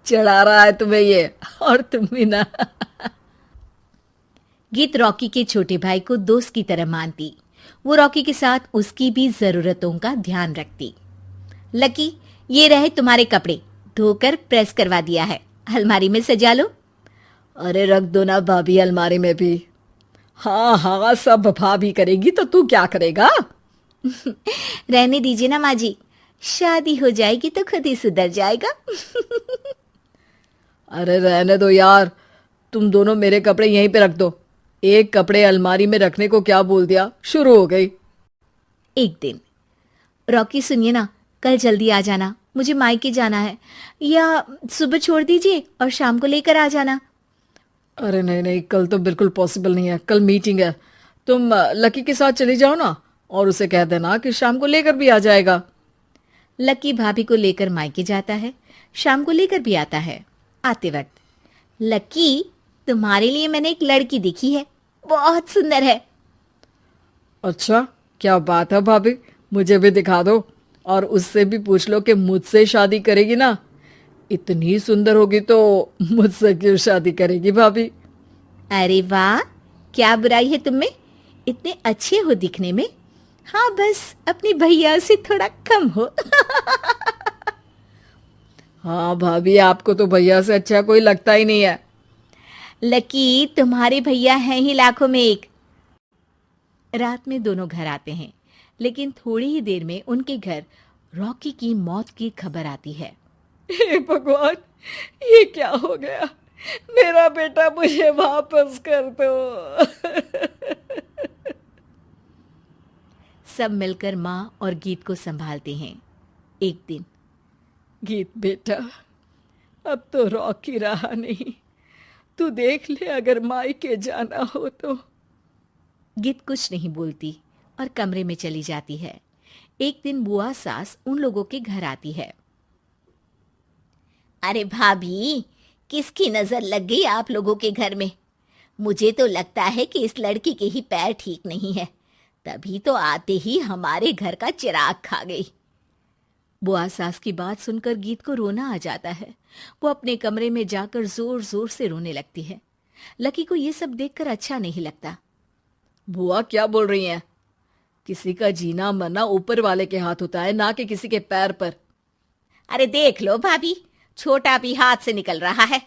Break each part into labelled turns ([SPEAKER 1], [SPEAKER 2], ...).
[SPEAKER 1] चढ़ा रहा है तुम्हें ये, और तुम भी ना।
[SPEAKER 2] गीत रॉकी के छोटे भाई को दोस्त की तरह मानती। वो रॉकी के साथ उसकी भी जरूरतों का ध्यान रखती। लकी, ये रहे तुम्हारे कपड़े, धोकर प्रेस करवा दिया है, अलमारी में सजा लो।
[SPEAKER 1] अरे रख दो ना भाभी अलमारी में भी। हाँ हाँ, सब भाभी करेगी तो तू क्या करेगा?
[SPEAKER 2] रहने दीजिए ना माँ जी, शादी हो जाएगी तो खुद ही सुधर जाएगा।
[SPEAKER 1] अरे रहने दो यार, तुम दोनों मेरे कपड़े यहीं पे रख दो। एक कपड़े अलमारी में रखने को क्या बोल दिया, शुरू हो गई।
[SPEAKER 2] एक दिन, रॉकी सुनिए ना, कल जल्दी आ जाना, मुझे मायके जाना है, या सुबह छोड़ दीजिए और शाम को लेकर आ जाना।
[SPEAKER 1] अरे नहीं नहीं, कल तो बिल्कुल पॉसिबल नहीं है, कल मीटिंग है। तुम लकी के साथ चली जाओ ना, और उसे कह देना कि शाम को लेकर भी आ जाएगा।
[SPEAKER 2] लकी भाभी को लेकर मायके जाता है, शाम को लेकर भी आता है। आते वक्त, लकी, तुम्हारे लिए मैंने एक लड़की देखी है, बहुत सुंदर है।
[SPEAKER 1] अच्छा, क्या बात है भाभी, मुझे भी दिखा दो। और उससे भी पूछ लो कि मुझसे शादी करेगी ना। इतनी सुंदर होगी तो मुझसे क्यों शादी करेगी भाभी?
[SPEAKER 2] अरे वाह, क्या बुराई है तुम में, इतने अच्छे हो दिखने में। हाँ, बस अपनी भैया से थोड़ा कम हो।
[SPEAKER 1] हाँ भाभी, आपको तो भैया से अच्छा कोई लगता ही नहीं है।
[SPEAKER 2] लकी, तुम्हारे भैया हैं ही लाखों में एक। रात में दोनों घर आते हैं, लेकिन थोड़ी ही देर में उनके घर रॉकी की मौत की खबर आती है।
[SPEAKER 1] हे भगवान, ये क्या हो गया? मेरा बेटा मुझे वापस कर दो।
[SPEAKER 2] सब मिलकर माँ और गीत को संभालते हैं। एक दिन,
[SPEAKER 1] गीत बेटा, अब तो रॉकी रहा नहीं, तू देख ले अगर मायके जाना हो तो।
[SPEAKER 2] गीत कुछ नहीं बोलती और कमरे में चली जाती है। एक दिन बुआ सास उन लोगों के घर आती है। अरे भाभी, किसकी नजर लग गई आप लोगों के घर में? मुझे तो लगता है कि इस लड़की के ही पैर ठीक नहीं है, तभी तो आते ही हमारे घर का चिराग खा गई। बुआ सास की बात सुनकर गीत को रोना आ जाता है। वो अपने कमरे में जाकर जोर जोर से रोने लगती है। लकी को ये सब देखकर अच्छा नहीं लगता।
[SPEAKER 1] बुआ क्या बोल रही हैं? किसी का जीना मरना ऊपर वाले के हाथ होता है, ना कि किसी के पैर पर।
[SPEAKER 2] अरे देख लो भाभी, छोटा भी हाथ से निकल रहा है।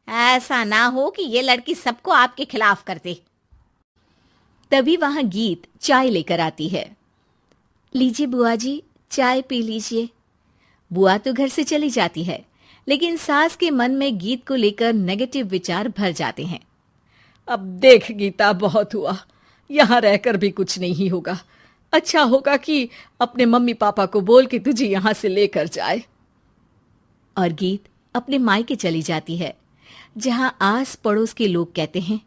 [SPEAKER 2] ऐसा ना हो कि ये लड़की सबको आपके खिलाफ कर दे। तभी वहां गीत चाय लेकर आती है। लीजिए बुआ जी, चाय पी लीजिए। बुआ तो घर से चली जाती है, लेकिन सास के मन में गीत को लेकर नेगेटिव विचार भर जाते हैं।
[SPEAKER 1] अब देख गीता, बहुत हुआ, यहाँ रहकर भी कुछ नहीं होगा। अच्छा होगा कि अपने मम्मी पापा को बोल के तुझे यहाँ से लेकर जाए।
[SPEAKER 2] और गीत अपने मायके चली जाती है, जहां आस पड़ोस के लोग कहते हैं,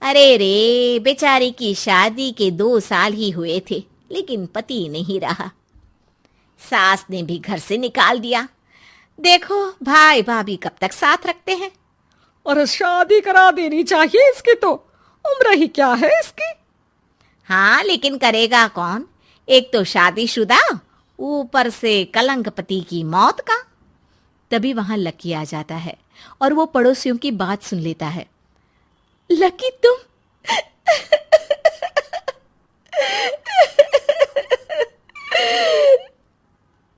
[SPEAKER 2] अरे रे, बेचारी की शादी के 2 साल ही हुए थे, लेकिन पति नहीं रहा, सास ने भी घर से निकाल दिया। देखो भाई भाभी कब तक साथ रखते हैं।
[SPEAKER 1] और शादी करा देनी चाहिए इसकी, तो उम्र ही क्या है इसकी।
[SPEAKER 2] हाँ, लेकिन करेगा कौन? एक तो शादीशुदा, ऊपर से कलंक पति की मौत का। तभी वहां लकी आ जाता है और वो पड़ोसियों की बात सुन लेता है। लकी, तुम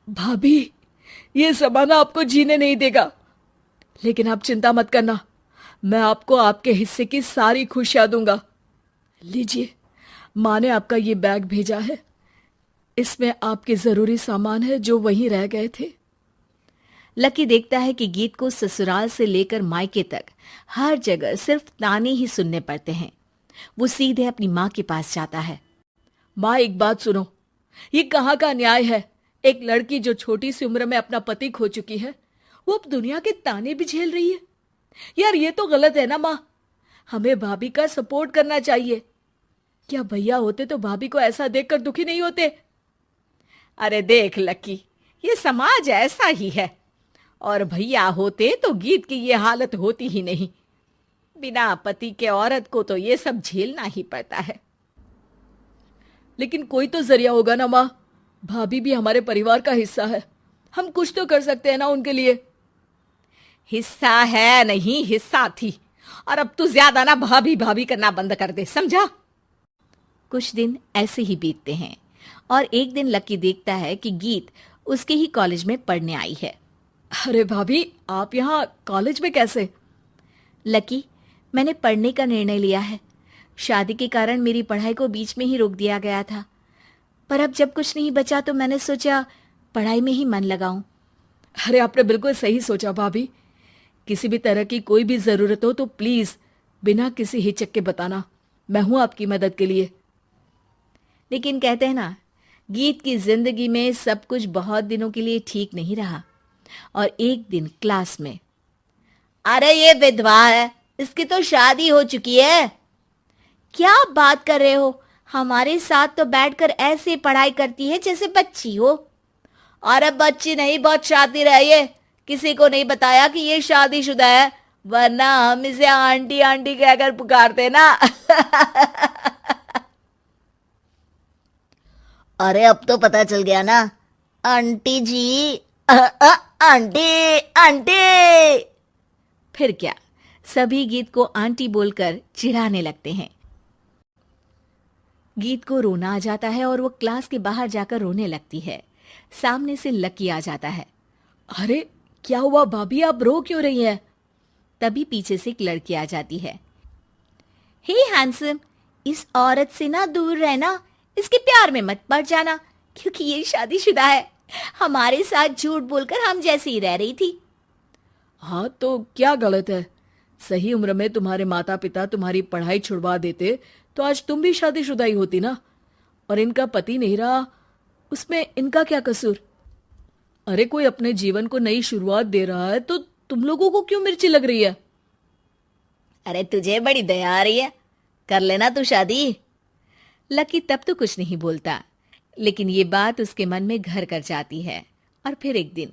[SPEAKER 1] भाभी, ये जमाना आपको जीने नहीं देगा, लेकिन आप चिंता मत करना, मैं आपको आपके हिस्से की सारी खुशियां दूंगा। लीजिए, माँ ने आपका ये बैग भेजा है, इसमें आपके जरूरी सामान है जो वहीं रह गए थे।
[SPEAKER 2] लकी देखता है कि गीत को ससुराल से लेकर मायके तक हर जगह सिर्फ ताने ही सुनने पड़ते हैं। वो सीधे अपनी माँ के पास जाता है।
[SPEAKER 1] माँ, एक बात सुनो, ये कहाँ का न्याय है? एक लड़की जो छोटी सी उम्र में अपना पति खो चुकी है, वो अब दुनिया के ताने भी झेल रही है। यार, ये तो गलत है ना माँ। हमें भाभी का सपोर्ट करना चाहिए। क्या भैया होते तो भाभी को ऐसा देखकर दुखी नहीं होते?
[SPEAKER 2] अरे देख लकी, ये समाज ऐसा ही है, और भैया होते तो गीत की ये हालत होती ही नहीं। बिना पति के औरत को तो ये सब झेलना ही पड़ता है।
[SPEAKER 1] लेकिन कोई तो जरिया होगा ना माँ, भाभी भी हमारे परिवार का हिस्सा है। हम कुछ तो कर सकते हैं ना उनके लिए।
[SPEAKER 2] हिस्सा है नहीं, हिस्सा थी। और अब तू ज्यादा ना भाभी भाभी करना बंद कर दे, समझा? कुछ दिन ऐसे ही बीतते हैं और एक दिन लकी देखता है कि गीत उसके ही कॉलेज में पढ़ने आई है।
[SPEAKER 1] अरे भाभी, आप यहाँ कॉलेज में कैसे?
[SPEAKER 2] लकी, मैंने पढ़ने का निर्णय लिया है। शादी के कारण मेरी पढ़ाई को बीच में ही रोक दिया गया था, पर अब जब कुछ नहीं बचा तो मैंने सोचा पढ़ाई में ही मन लगाऊं।
[SPEAKER 1] अरे आपने बिल्कुल सही सोचा भाभी। किसी भी तरह की कोई भी जरूरत हो तो प्लीज बिना किसी हिचक के बताना, मैं हूं आपकी मदद के लिए।
[SPEAKER 2] लेकिन कहते हैं ना, गीत की जिंदगी में सब कुछ बहुत दिनों के लिए ठीक नहीं रहा। और एक दिन क्लास में, अरे ये विधवा है, इसकी तो शादी हो चुकी है। क्या बात कर रहे हो? हमारे साथ तो बैठकर ऐसे पढ़ाई करती है जैसे बच्ची हो। अरे बच्ची नहीं, बहुत शातिर है ये। किसी को नहीं बताया कि ये शादीशुदा है, वरना हम इसे आंटी आंटी कहकर पुकारते ना।
[SPEAKER 3] अरे अब तो पता चल गया ना आंटी जी। Aunty aunty.
[SPEAKER 2] फिर क्या, सभी गीत को आंटी बोलकर चिढ़ाने लगते हैं। गीत को रोना आ जाता है और वो क्लास के बाहर जाकर रोने लगती है। सामने से लकी आ जाता है।
[SPEAKER 1] अरे क्या हुआ भाभी, आप रो क्यों रही हैं?
[SPEAKER 2] तभी पीछे से एक लड़की आ जाती है। हे हैंडसम, इस औरत से ना दूर रहना, इसके प्यार में मत पड़ जाना, क्योंकि ये शादीशुदा है। हमारे साथ झूठ बोलकर हम जैसी ही रह रही थी।
[SPEAKER 1] हाँ तो क्या गलत है? सही उम्र में तुम्हारे माता पिता तुम्हारी पढ़ाई छुड़वा देते तो आज तुम भी शादीशुदा ही होती ना। और इनका पति नहीं रहा, उसमें इनका क्या कसूर? अरे कोई अपने जीवन को नई शुरुआत दे रहा है तो तुम लोगों को क्यों मिर्ची लग रही है?
[SPEAKER 3] अरे तुझे बड़ी दया आ रही है, कर लेना तू शादी।
[SPEAKER 2] लकी तब तो कुछ नहीं बोलता, लेकिन ये बात उसके मन में घर कर जाती है। और फिर एक दिन,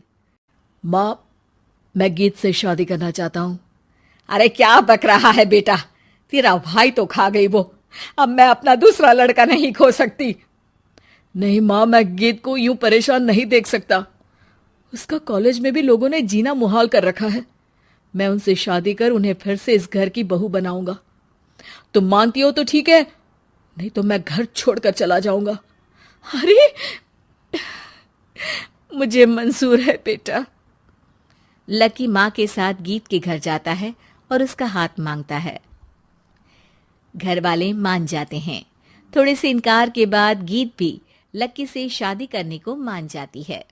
[SPEAKER 1] माँ, मैं गीत से शादी करना चाहता हूँ।
[SPEAKER 2] अरे क्या बक रहा है बेटा, तेरा भाई तो खा गई वो, अब मैं अपना दूसरा लड़का नहीं खो सकती।
[SPEAKER 1] नहीं माँ, मैं गीत को यूं परेशान नहीं देख सकता। उसका कॉलेज में भी लोगों ने जीना मुहाल कर रखा है। मैं उनसे शादी कर उन्हें फिर से इस घर की बहू बनाऊंगा। तुम मानती हो तो ठीक है, नहीं तो मैं घर छोड़कर चला जाऊंगा। अरे मुझे मंजूर है बेटा।
[SPEAKER 2] लकी माँ के साथ गीत के घर जाता है और उसका हाथ मांगता है। घर वाले मान जाते हैं। थोड़े से इनकार के बाद गीत भी लकी से शादी करने को मान जाती है।